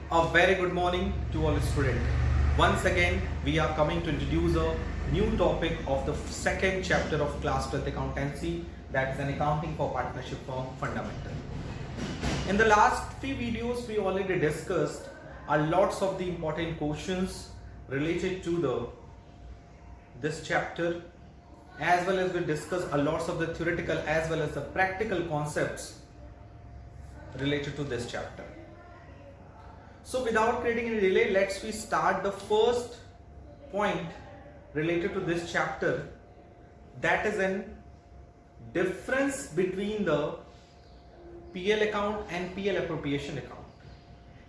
A very good morning to all students. Once again, we are coming to introduce a new topic of the second chapter of class 12 accountancy, that is an accounting for partnership firm fundamental. In the last few videos, we already discussed a lots of the important questions related to this chapter, as well as we discussed a lots of the theoretical as well as the practical concepts related to this chapter. So without creating any delay, let's we start the first point related to this chapter, that is an difference between the PL account and PL appropriation account,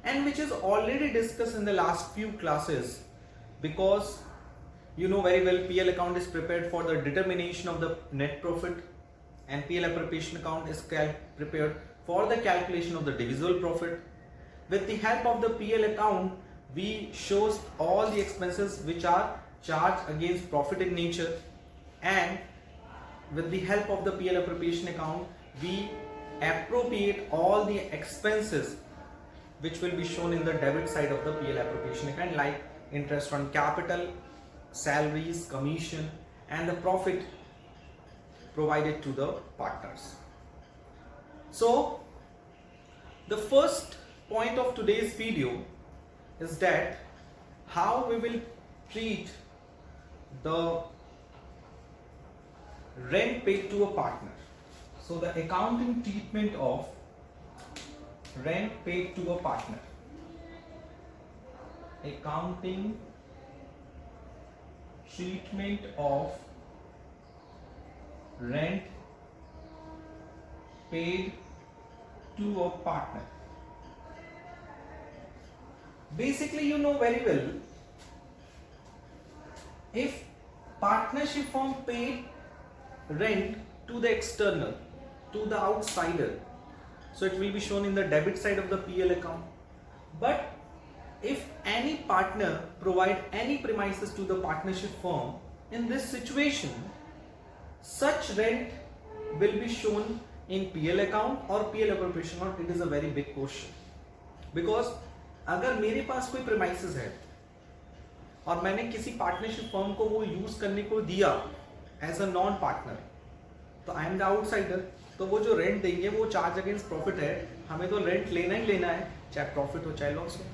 and which is already discussed in the last few classes, because you know very well PL account is prepared for the determination of the net profit and PL appropriation account is prepared for the calculation of the divisible profit. With the help of the PL account, we shows all the expenses which are charged against profit in nature, and with the help of the PL appropriation account, we appropriate all the expenses which will be shown in the debit side of the PL appropriation account, like interest on capital, salaries, commission, and the profit provided to the partners. So the first point of today's video is that how we will treat the rent paid to a partner. So the accounting treatment of rent paid to a partner. Accounting treatment of rent paid to a partner. Basically, you know very well, if partnership firm paid rent to the external, to the outsider, so it will be shown in the debit side of the PL account. But if any partner provide any premises to the partnership firm, in this situation, such rent will be shown in PL account or PL appropriation account. It is a very big question, because अगर मेरे पास कोई premises है और मैंने किसी partnership firm को वो use करने को दिया एज अ नॉन पार्टनर, तो आई एम द आउटसाइडर, तो वो जो रेंट देंगे वो चार्ज अगेंस्ट प्रॉफिट है, हमें तो रेंट लेना ही लेना है, चाहे प्रॉफिट हो चाहे लॉस हो,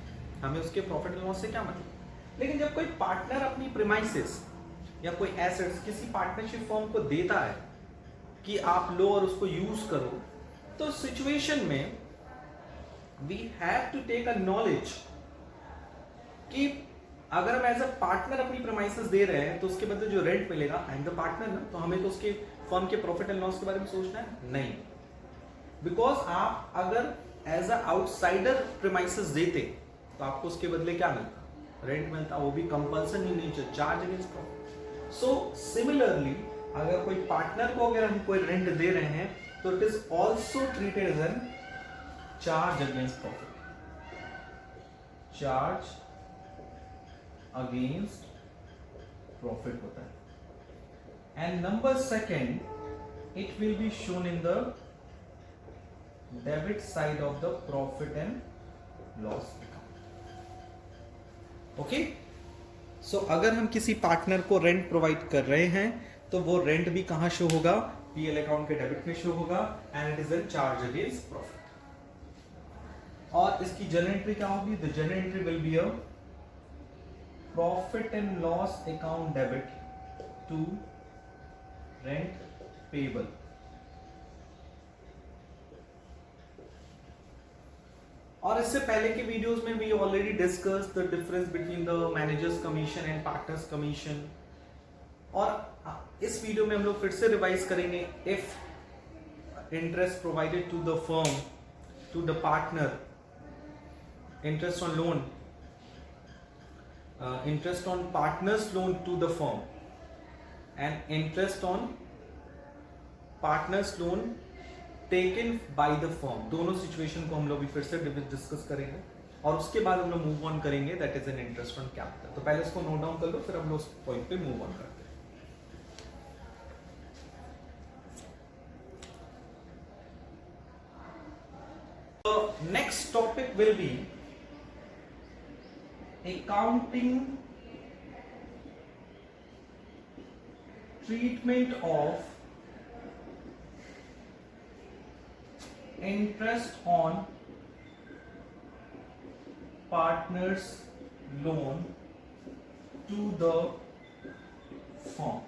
हमें उसके प्रॉफिट लॉस से क्या मतलब। लेकिन जब कोई पार्टनर अपनी प्रीमाइसेस या कोई एसेट्स किसी पार्टनरशिप फर्म को देता है कि आप लो और उसको यूज करो, तो सिचुएशन में we have to take a knowledge कि अगर हम एज अ पार्टनर अपनी प्रीमाइसेस दे रहे हैं तो उसके बदले जो रेंट मिलेगा, आई एम द पार्टनर ना, तो हमें तो उसके फर्म के प्रॉफिट एंड लॉस के बारे में सोचना है नहीं, बिकॉज आप अगर एज अ आउटसाइडर प्रीमाइसेस देते तो आपको उसके बदले क्या मिलता, रेंट मिलता, वो भी compulsion in nature, charge against profit. So similarly अगर कोई पार्टनर को अगर हम कोई रेंट दे रहे हैं तो it is also treated as an charge against profit, charge against profit होता है। And number second, it will be shown in the debit side of the profit and loss account. Okay, so अगर हम किसी partner को rent provide कर रहे हैं तो वो रेंट भी कहां शो होगा, पीएल अकाउंट के डेबिट में शो होगा, and it is an charge against profit. और इसकी जर्नल एंट्री क्या होगी, the journal entry will be a profit and loss account debit to rent payable. और इससे पहले के वीडियोस में we already discuss the difference between the managers commission and partners commission, और इस वीडियो में हम लोग फिर से रिवाइज करेंगे, if interest provided to the firm to the partner, interest on loan, interest on partner's loan to the firm and interest on partner's loan taken by the firm, दोनों situation को हम लोग भी फिर से डिस्कस करेंगे, और उसके बाद हम लोग मूव ऑन करेंगे, that is an interest on capital. तो पहले इसको नोट डाउन कर लो, फिर हम लोग उस पॉइंट पे मूव ऑन करते हैं। next topic will be accounting treatment of interest on partner's loan to the firm.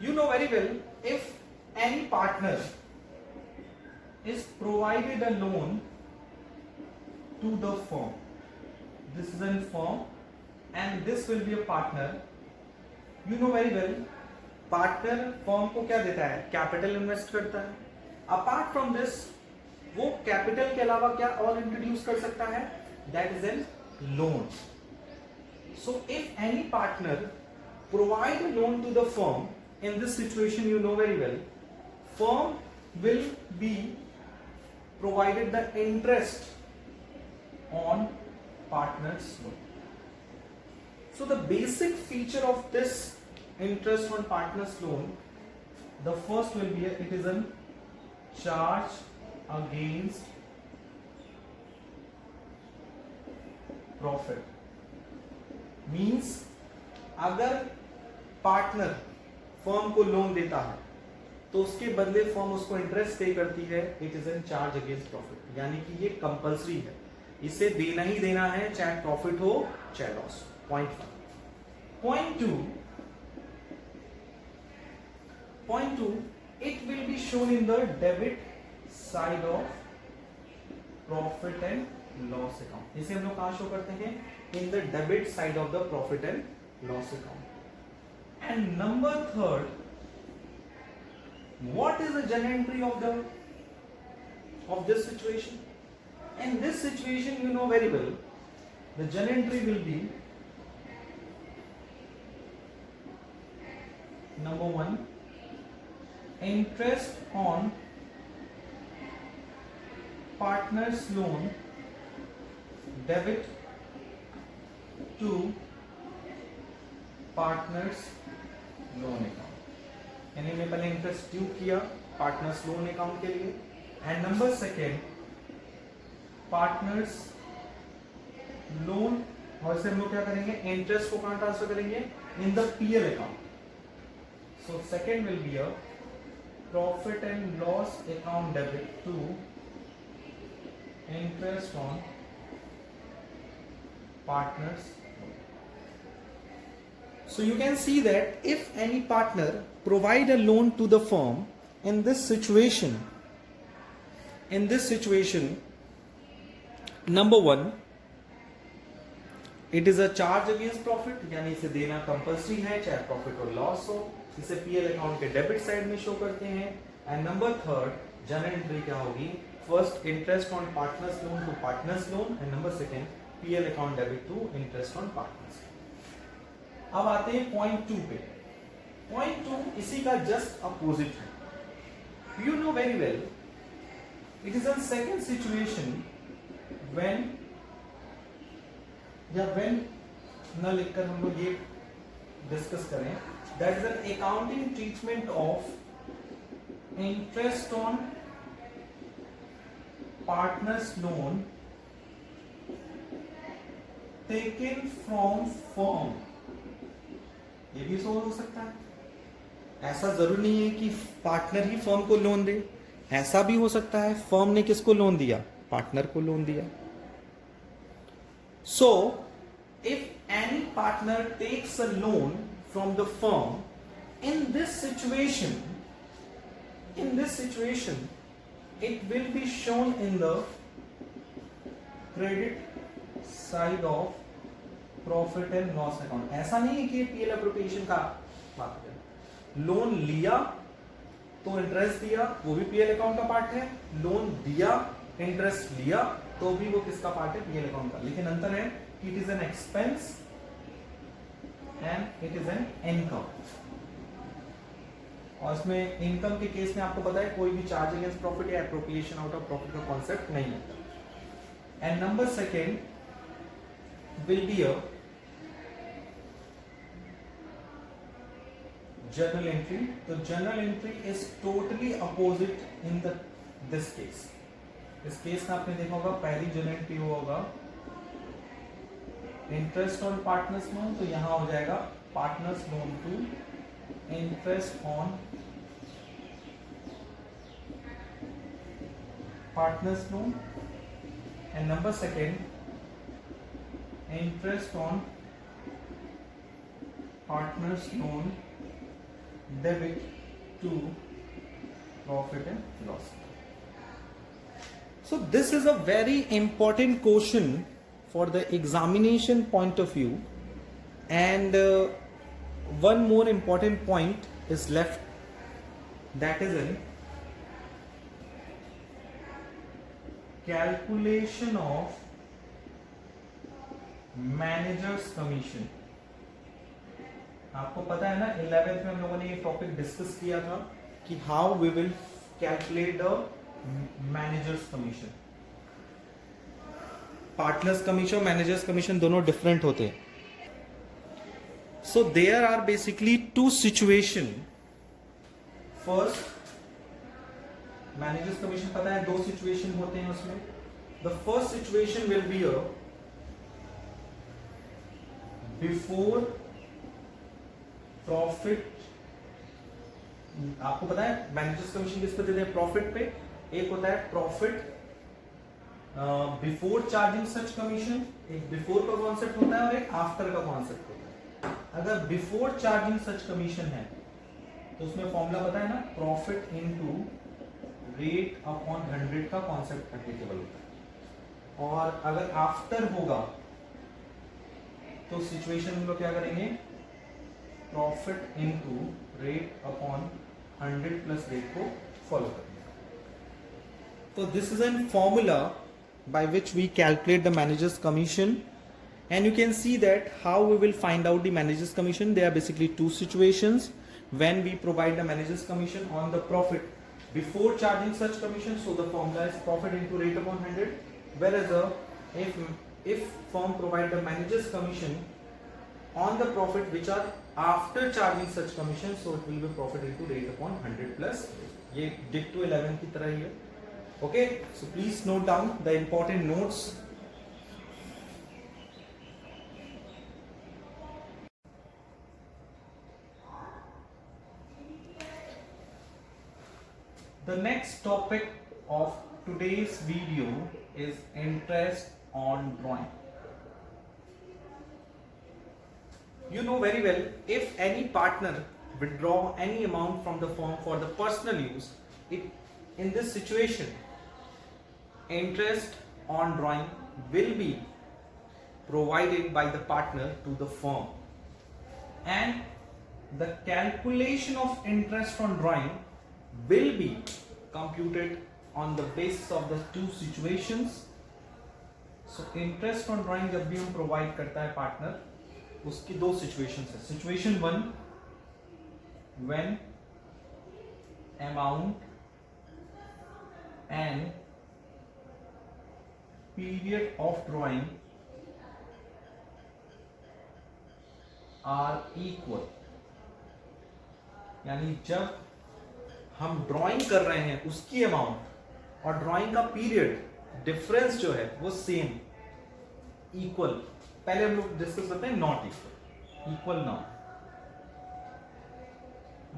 You know very well, if any partner is provided a loan to the firm, this is a firm and this will be a partner. You know very well, partner firm को क्या देता है? Capital invest करता है. Apart from this, वो capital के अलावा क्या और इंट्रोड्यूस कर सकता है? That is an loan. So if any partner provide a loan to the firm, in this situation you know very well, firm will be provided the interest on partner's loan. So the basic feature of this interest on partner's loan, the first will be it is a charge against profit. Means अगर partner firm को loan देता है तो उसके बदले firm उसको interest पे करती है, it is an charge against profit. यानी कि ये कंपल्सरी है, इसे देना ही देना है, चाहे प्रॉफिट हो चाहे loss. Point 1. Point 2, it will be shown in the debit side of profit and loss account. इसे हम लोग कहां शो करते हैं? इन the debit side of the profit and loss account. And number 3, what is the journal entry of this situation? In this situation, you know very well, the journal entry will be number 1, interest on partner's loan debit to partner's loan account. यानी मैं पहले interest due किया partners loan account के लिए. And number 2, partners loan, और से हम लोग क्या करेंगे? इंटरेस्ट को कहां ट्रांसफर करेंगे? In the PL account. So second will be a profit and loss account debit to interest on partners. So you can see that if any partner provide a loan to the firm, in this situation, number 1, it is a charge against profit, यानी इसे देना compulsory है चाहे profit और loss हो. इसे PL account के debit side में शो करते हैं. एंड नंबर 3, जर्नल एंट्री क्या होगी? First, interest on partners loan to partners loan, and number 2, PL account debit to interest on partners. अब आते हैं पॉइंट 2 पे. पॉइंट 2 इसी का जस्ट अपोजिट है. You know very well, it is a second situation when न लिखकर हम लोग ये डिस्कस करें, that is an accounting treatment of interest on partners loan taken from firm. ये भी सोच हो सकता है. ऐसा जरूरी नहीं है कि पार्टनर ही फर्म को लोन दे, ऐसा भी हो सकता है फर्म ने किसको लोन दिया? पार्टनर को लोन दिया. So if any partner takes a loan from the firm, in this situation it will be shown in the credit side of profit and loss account. ऐसा नहीं है कि ये पीएल एप्रोप्रिएशन का बात है. लोन लिया तो इंटरेस्ट दिया, वो भी पीएल अकाउंट का पार्ट है. लोन दिया, इंटरेस्ट लिया, तो भी वो किसका पार्ट है? पीएल अकाउंट का. लेकिन अंतर है कि it is an expense and it is an income. और इसमें इनकम के केस में आपको पता है कोई भी चार्ज अगेंस्ट प्रॉफिट या एप्रोप्रिएशन आउट ऑफ प्रॉफिट का कॉन्सेप्ट नहीं है. And number 2 will be a journal entry. The journal entry is totally opposite in this case. इस केस में आपने देखा होगा पहली यूनिट पी होगा इंटरेस्ट ऑन पार्टनर्स लोन, तो यहां हो जाएगा partners loan to interest on partners loan, and number second interest on partners loan debit to profit and loss. So this is a very important question for the examination point of view, and one more important point is left, that is in calculation of manager's commission. आपको पता है ना 11th में हम लोगों ने ये topic discuss किया था कि how we will calculate the managers commission. Partners commission, managers commission दोनों डिफरेंट होते हैं. So there are basically two situation. First, managers commission पता है दो सिचुएशन होते हैं उसमें. The first situation will be a before profit. आपको पता है मैनेजर्स कमीशन किस पे देते हैं? प्रॉफिट पे. एक होता है प्रॉफिट बिफोर चार्जिंग सच कमीशन, एक बिफोर का कॉन्सेप्ट होता है और एक आफ्टर का कॉन्सेप्ट होता है. अगर बिफोर चार्जिंग सच कमीशन है तो उसमें फॉर्मूला पता है ना, प्रॉफिट इनटू रेट अपॉन 100 का कॉन्सेप्ट एप्लीकेबल होता है. और अगर आफ्टर होगा तो सिचुएशन में लोग क्या करेंगे? Profit into rate upon 100 plus rate को फॉलो करेंगे. So this is a formula by which we calculate the manager's commission, and you can see that how we will find out the manager's commission. There are basically two situations when we provide the manager's commission on the profit before charging such commission. So the formula is profit into rate upon 100. Whereas if firm provide the manager's commission on the profit which are after charging such commission, so it will be profit into rate upon 100 plus. ये ditto 11 की तरह ही है. Okay, so please note down the important notes. The next topic of today's video is interest on drawing. You know very well, if any partner withdraw any amount from the firm for the personal use, in this situation interest on drawing will be provided by the partner to the firm, and the calculation of interest on drawing will be computed on the basis of the two situations. So interest on drawing जब भी हम provide करता है partner, उसकी दो situations है. Situation 1, when amount and period of drawing are equal. यानी जब हम ड्राइंग कर रहे हैं उसकी अमाउंट और ड्राइंग का पीरियड डिफरेंस जो है वो सेम, इक्वल. पहले हम लोग डिस्कस करते हैं नॉट इक्वल. इक्वल नॉट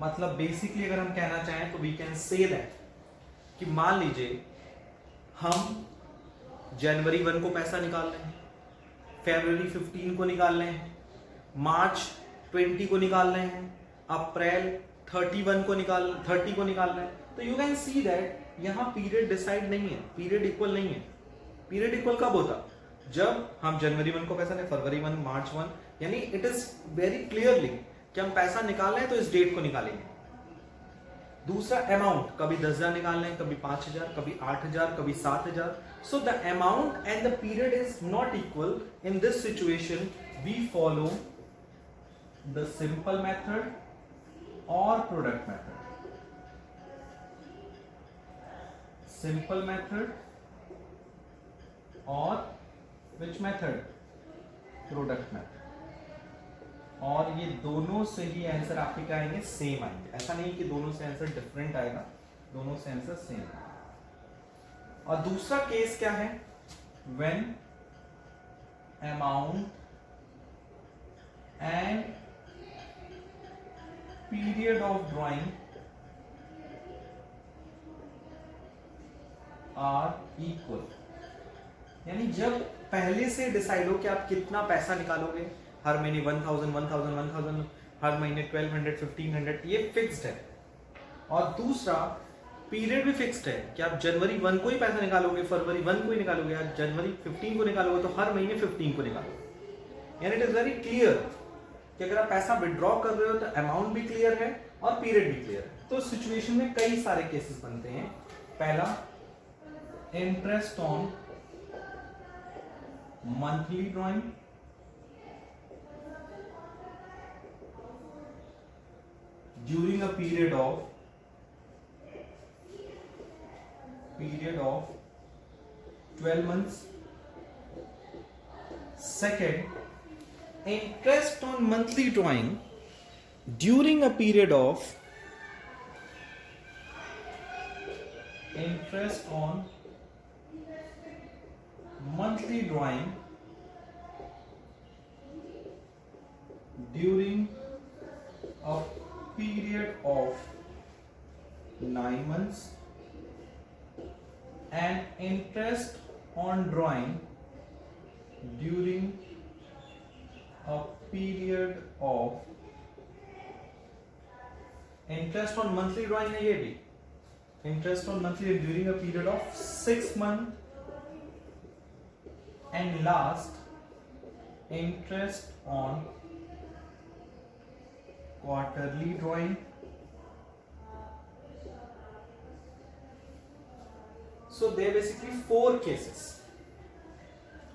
मतलब बेसिकली अगर हम कहना चाहें तो वी कैन से दैट कि मान लीजिए हम जनवरी 1 को पैसा निकाल रहे हैं, फरवरी 15 को निकाल रहे हैं, मार्च 20 को निकाल रहे हैं, अप्रैल 30 को निकाल रहे हैं. तो यू कैन सी दैट यहाँ पीरियड डिसाइड नहीं है, पीरियड इक्वल नहीं है. पीरियड इक्वल कब होता? जब हम जनवरी 1 को पैसा नहीं, फरवरी 1, मार्च 1, यानी इट इज वेरी क्लियरली कि हम पैसा निकाल रहे हैं तो इस डेट को निकालेंगे. दूसरा अमाउंट, कभी 10,000 निकाल रहे हैं, कभी 5,000, कभी 8,000, कभी 7,000. So the amount and the period is not equal. In this situation we follow the simple method और प्रोडक्ट मेथड. सिंपल मेथड और विच मेथड? Product method. और ये दोनों से ही आंसर आपके क्या आएंगे? सेम आएंगे. ऐसा नहीं कि दोनों से आंसर डिफरेंट आएगा, दोनों से आंसर सेम. और दूसरा केस क्या है, when amount and period of drawing are equal, यानी जब पहले से डिसाइड हो कि आप कितना पैसा निकालोगे, हर महीने 1000 1000 1000, हर महीने 1200 1500, ये फिक्स्ड है। और दूसरा पीरियड भी फिक्स्ड है कि आप जनवरी 1 को ही पैसा निकालोगे, फरवरी 1 को ही निकालोगे, या जनवरी 15 को निकालोगे, तो हर महीने 15 को निकालोगे। यानी इट इज वेरी क्लियर कि अगर आप पैसा विड्रॉ कर रहे हो तो अमाउंट भी क्लियर है और पीरियड भी क्लियर है। तो सिचुएशन में कई सारे केसेस बनते हैं। पहला, interest on monthly drawing, during a period of 12 months. Second, interest on monthly drawing during a period of interest on monthly drawing during a period of 9 months and interest on drawing during a period of interest on monthly drawing है ये भी, interest on monthly during a period of 6 months and last interest on quarterly drawing. So there are basically 4 cases.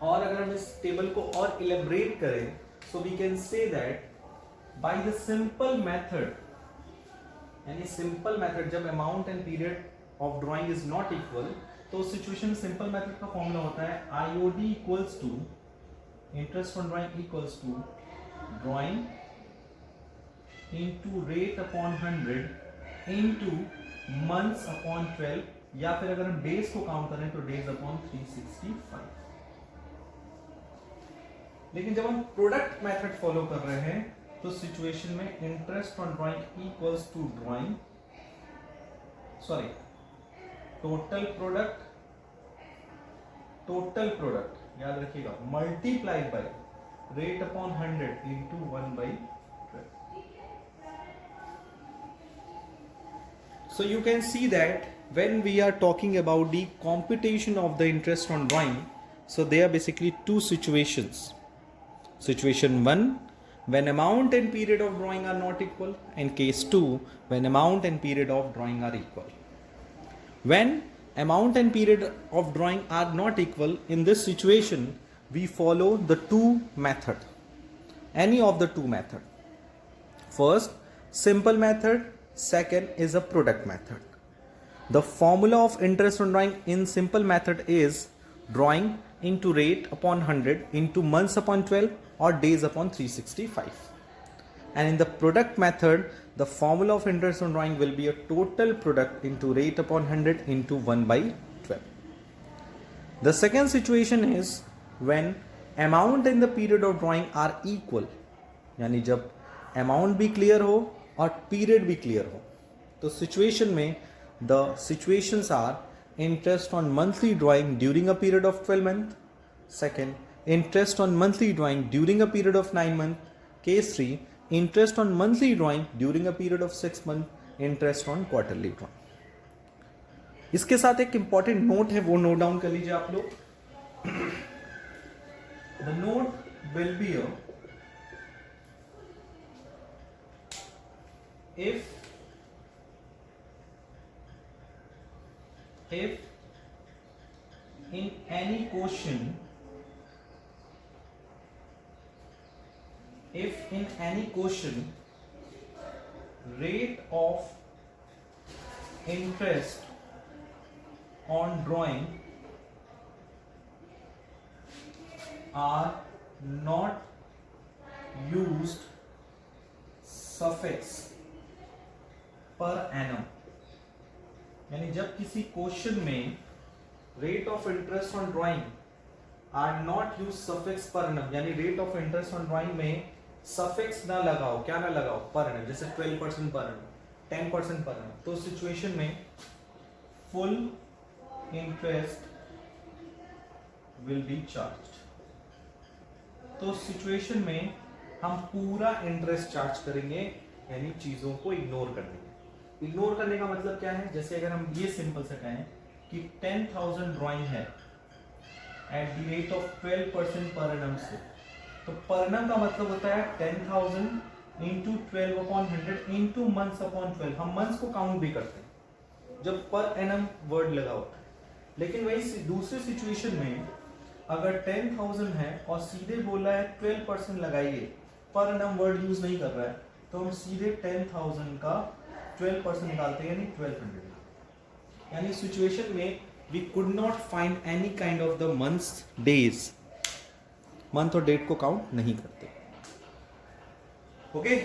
और अगर हम इस table को और elaborate करें, so we can say that by the simple method, यानी सिंपल मेथड, जब amount and period of drawing is not equal, तो सिचुएशन सिंपल मेथड का फॉर्मूला होता है IOD equals to interest on drawing equals to drawing into rate upon 100 into months upon 12, या फिर अगर हम डेज को काउंट करें तो डेज अपॉन 365। लेकिन जब हम प्रोडक्ट मेथड फॉलो कर रहे हैं तो सिचुएशन में interest on drawing equals to drawing, sorry, total product याद रखिएगा, multiplied by rate upon 100 into 1/12। So you can see that when we are talking about the computation of the interest on drawing, so there are basically 2 situations. Situation 1, when amount and period of drawing are not equal, and case 2, when amount and period of drawing are equal. When amount and period of drawing are not equal, in this situation we follow the 2 method, any of the 2 method. First, simple method, second is a product method. The formula of interest on drawing in simple method is drawing into rate upon 100 into months upon 12 or days upon 365. And in the product method, the formula of interest on drawing will be a total product into rate upon 100 into 1/12. The second situation is when amount and the period of drawing are equal, यानी जब amount भी clear हो और period भी clear हो, तो situation में the situations are interest on monthly drawing during a period of 12 months, second, interest on monthly drawing during a period of 9 months, case 3, interest on monthly drawing during a period of 6 months, interest on quarterly drawing. इसके साथ एक important note है, वो note down कर लीजिए आप लोग। The note will be a if in any question, rate of interest on drawing are not used suffix per annum, यानी जब किसी क्वेश्चन में rate of interest on drawing are not use suffix per annum, यानी rate of interest on drawing में suffix ना लगाओ, क्या ना लगाओ, पर एनम, जैसे 12% पर एनम, 10% पर एनम, तो सिचुएशन में full interest will be charge. तो सिचुएशन में हम पूरा इंटरेस्ट चार्ज करेंगे, यानी चीजों को इग्नोर कर देंगे। इग्नोर करने का मतलब क्या है, जैसे अगर हम ये सिंपल से कहें कि 10,000 ड्राइंग है at the rate of 12% per annum से, तो पर एनम का मतलब होता है 10,000 इंटू 12/100 इंटू मंथ्स अपॉन 12। हम मंथ्स को काउंट भी करते हैं जब पर एनम वर्ड लगा होता है। लेकिन वही दूसरी सिचुएशन में अगर 10,000 है और सीधे बोला है 12% लगाइए, पर एनम वर्ड यूज नहीं कर रहा है, तो हम सीधे 10,000 का 12% निकालते हैं, यानी 1200। यानी सिचुएशन में we could not find any kind of the months days, month और डेट को काउंट नहीं करते। ओके,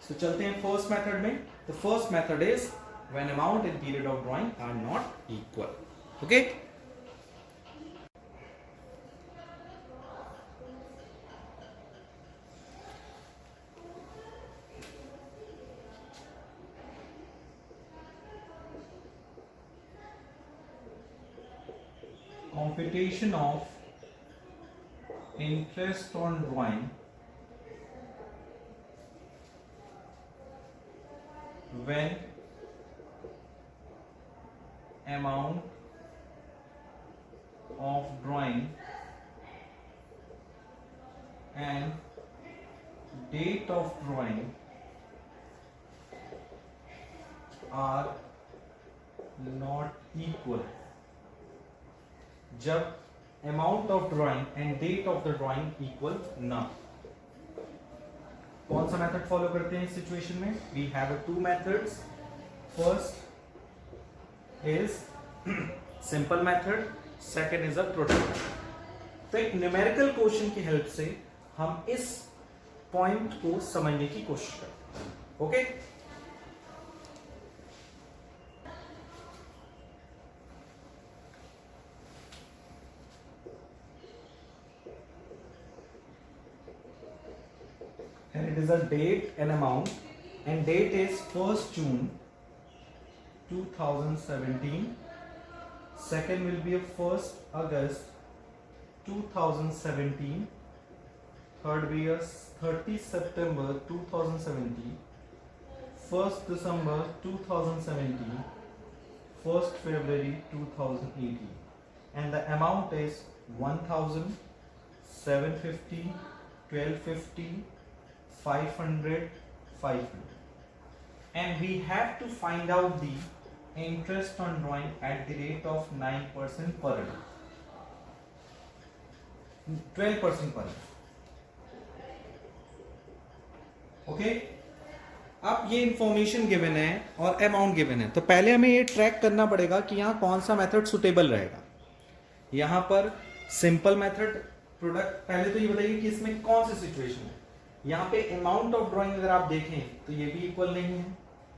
सो चलते हैं फर्स्ट मेथड में। The first method is when amount and period of drawing are not equal. Okay, computation of interest on drawing when amount of drawing and date of drawing are not equal। जब amount of drawing and date of the drawing equal ना। कौन सा method follow करते हैं इस situation में? We have two methods. First is simple method, second is a product method. तो एक न्यूमेरिकल क्वेश्चन की हेल्प से हम इस पॉइंट को समझने की कोशिश करते हैं। Okay, and it is a date and amount, and date is 1st June 2017, second will be 1st August 2017, third will be 30 September 2017, 1st December 2017, 1st February 2018, and the amount is 1,000, 750, 1250, 500, 500, and we have to find out the interest on drawing at the rate of 9% per annum, 12% per annum। Okay, अब ये information given है और amount given है, तो पहले हमें ये track करना पड़ेगा कि यहाँ कौन सा मेथड सुटेबल रहेगा। यहाँ पर सिंपल मेथड, प्रोडक्ट, पहले तो ये बताइए कि इसमें कौन सी सिचुएशन है। यहाँ पे अमाउंट ऑफ ड्राइंग अगर आप देखें तो ये भी इक्वल नहीं है,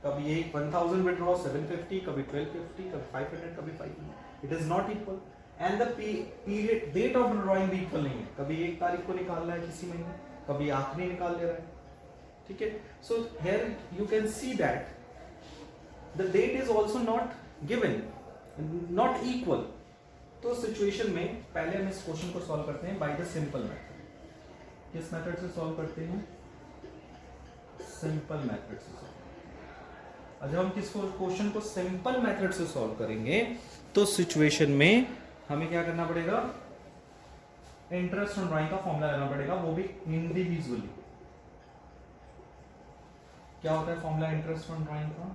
कभी ये 1000 विड्रॉ 750, कभी 1250, कभी 500, कभी 500, it is not equal. And the period, date of drawing भी इक्वल नहीं है, कभी 1 तारीख को निकाल रहा है किसी महीने, कभी आखिरी निकाल दे रहा है। ठीक है, so here you can see that the date is also not given, not equal. तो सिचुएशन में पहले हम इस क्वेश्चन को सॉल्व करते हैं बाय द सिंपल मेथड। किस मेथड से सॉल्व करते हैं? सिंपल मेथड से सॉल्व। और जब हम किस क्वेश्चन को सिंपल मेथड से सॉल्व करेंगे तो सिचुएशन में हमें क्या करना पड़ेगा? इंटरेस्ट ऑन ड्राइंग का फॉर्मूला लेना पड़ेगा, वो भी इंडिविजुअली। क्या होता है फॉर्मूला इंटरेस्ट ऑन ड्राइंग का?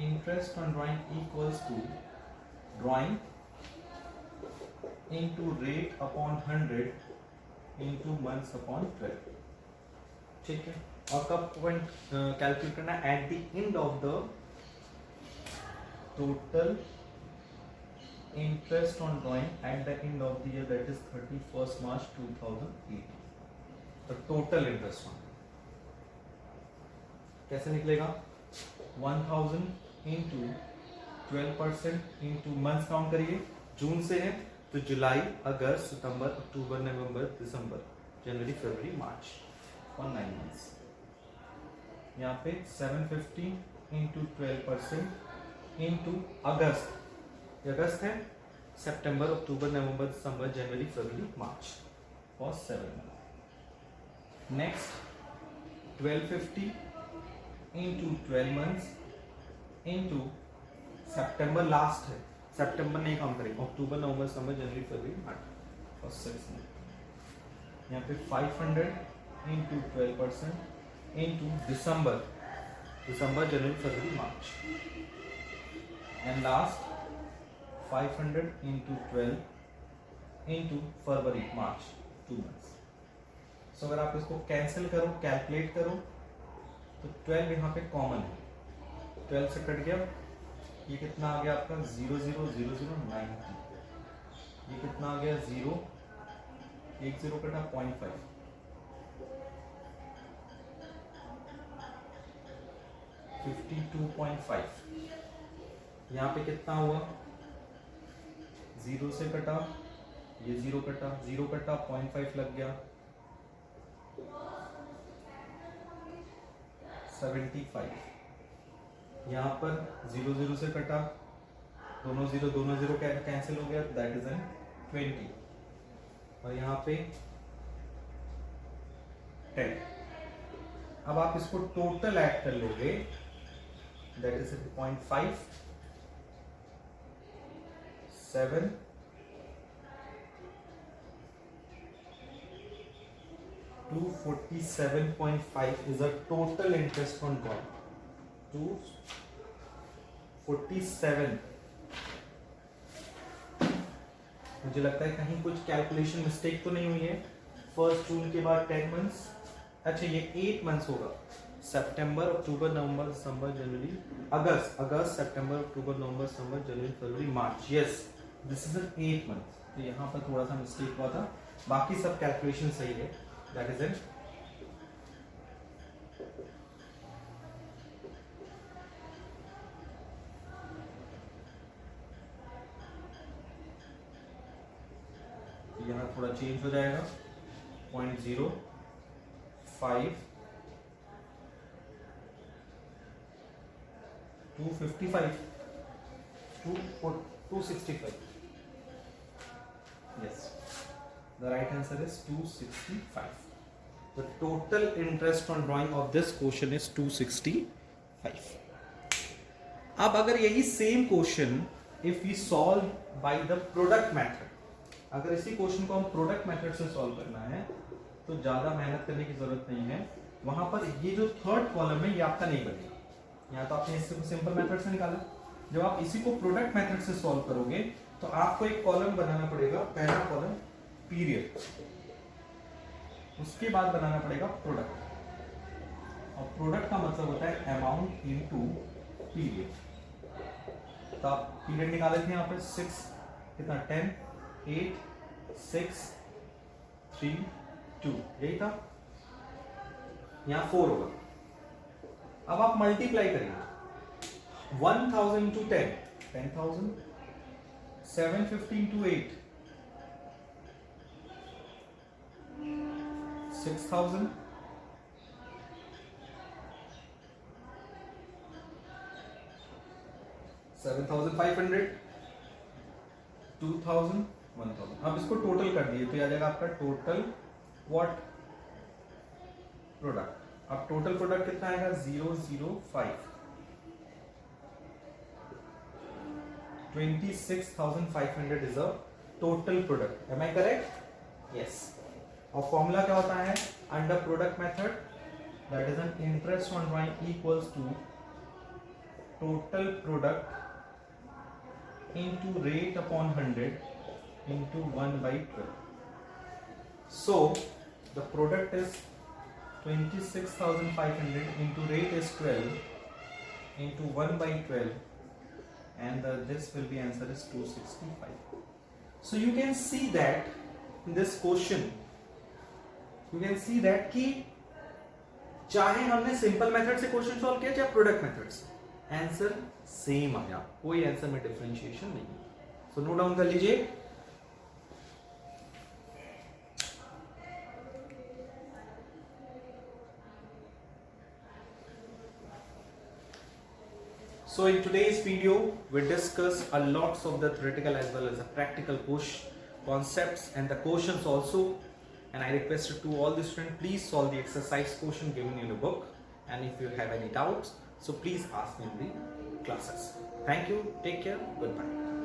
Interest on drawing equals to drawing into rate upon 100 into months upon 12। ठीक है, और कब पॉइंट कैलकुलेट करना? At the end of the total interest on drawing at the end of the year, that is 31st March 2018। The total interest on कैसे निकलेगा? 1000 into 12% into months count करिए, जून से है तो जुलाई, अगस्त, सितंबर, अक्टूबर, नवंबर, दिसंबर, जनवरी, फरवरी, मार्च और 9 मंथ्स। यहाँ पे 750 इंटू 12% इंटू अगस्त, ये अगस्त है, सितंबर, अक्टूबर, नवंबर, दिसंबर, जनवरी, फरवरी, मार्च और 7 month. Next 1250 into 12 months into सितंबर लास्ट है, सितंबर नहीं काउंट करेंगे, अक्टूबर, नवंबर, दिसंबर, जनवरी, फरवरी, मार्च और 6 मंथ। यहाँ पे 500 इंटू 12% इंटू दिसंबर, जनवरी, फरवरी, मार्च एंड लास्ट 500 इंटू 12 इंटू फरवरी, मार्च, 2 मंथ्स। सो अगर आप इसको कैंसिल करो, कैलकुलेट करो तो 12 यहाँ पे कॉमन है, 12 से कट गया, ये कितना आ गया आपका 0 0 0 0 90, ये कितना आ गया 0, 1 0 कटा 0.5, 52.5, यहाँ पे कितना हुआ 0 से कटा, ये 0 कटा, 0 कटा 0.5 लग गया 75, यहाँ पर 0 0 से कटा, दोनों जीरो कैंसिल हो गया, दैट इज एन 20 और यहाँ पे 10। अब आप इसको टोटल ऐड कर लोगे, that is 0.5 7 247.5 is a total interest on bond. 247, मुझे लगता है कहीं कुछ कैलकुलेशन मिस्टेक तो नहीं हुई है। 1 जून के बाद 10 मंथ्स, अच्छा ये 8 मंथ्स होगा, सितंबर, अक्टूबर, नवंबर, दिसंबर, जनवरी, अगस्त, सितंबर, अक्टूबर, नवंबर, दिसंबर, जनवरी, फरवरी, मार्च, yes this is an 8 month. तो यहाँ पर थोड़ा सा मिस्टेक हुआ था, बाकी सब कैलकुलेशन सही है, दैट इज एन यहाँ थोड़ा चेंज हो जाएगा 0.05 255 265, yes the right answer is 265. The total interest on drawing of this question is 265. अब अगर यही same question if we solve by the product method, अगर इसी क्वेश्चन को हम प्रोडक्ट मेथड से सॉल्व करना है तो ज्यादा मेहनत करने की जरूरत नहीं है। वहां पर ये जो थर्ड कॉलम है ये आपका नहीं बनेगा, यहाँ तो आपने इसको सिंपल मेथड से निकाला, जब आप इसी को प्रोडक्ट मेथड से सॉल्व करोगे तो आपको एक कॉलम बनाना पड़ेगा, पहला कॉलम पीरियड, उसके बाद बनाना पड़ेगा प्रोडक्ट, और प्रोडक्ट का मतलब होता है अमाउंट इनटू पीरियड। तो आप पीरियड निकाले थे यहाँ पे 6 कितना 10 8 6 3 2, यही था, यहाँ 4 होगा। अब आप मल्टीप्लाई करेंगे 1000 इंटू 10 10,000, 750 इंटू 8 6,000, 7,500, 2,000, 1,000। अब इसको टोटल कर दिए तो आ जाएगा आपका टोटल व्हाट प्रोडक्ट। अब टोटल प्रोडक्ट कितना आएगा 005, 26,500 is a total product, am I correct? Yes. और फॉर्मूला क्या होता है under product method, that is an interest on drawing equals to total product into rate upon 100 into 1/12. So the product is 26,500 into rate is 12 into 1/12, and this will be answer is 265. So you can see that in this question you can see that कि चाहे हमने simple method से question solve किया चाहे product method से, answer same आया, कोई answer में डिफरेंशिएशन नहीं है। तो नोट डाउन कर लीजिए। So in today's video, we discuss a lots of the theoretical as well as the practical concepts and the questions also. And I requested to all the students, please solve the exercise question given in the book. And if you have any doubts, so please ask me in the classes. Thank you. Take care. Goodbye.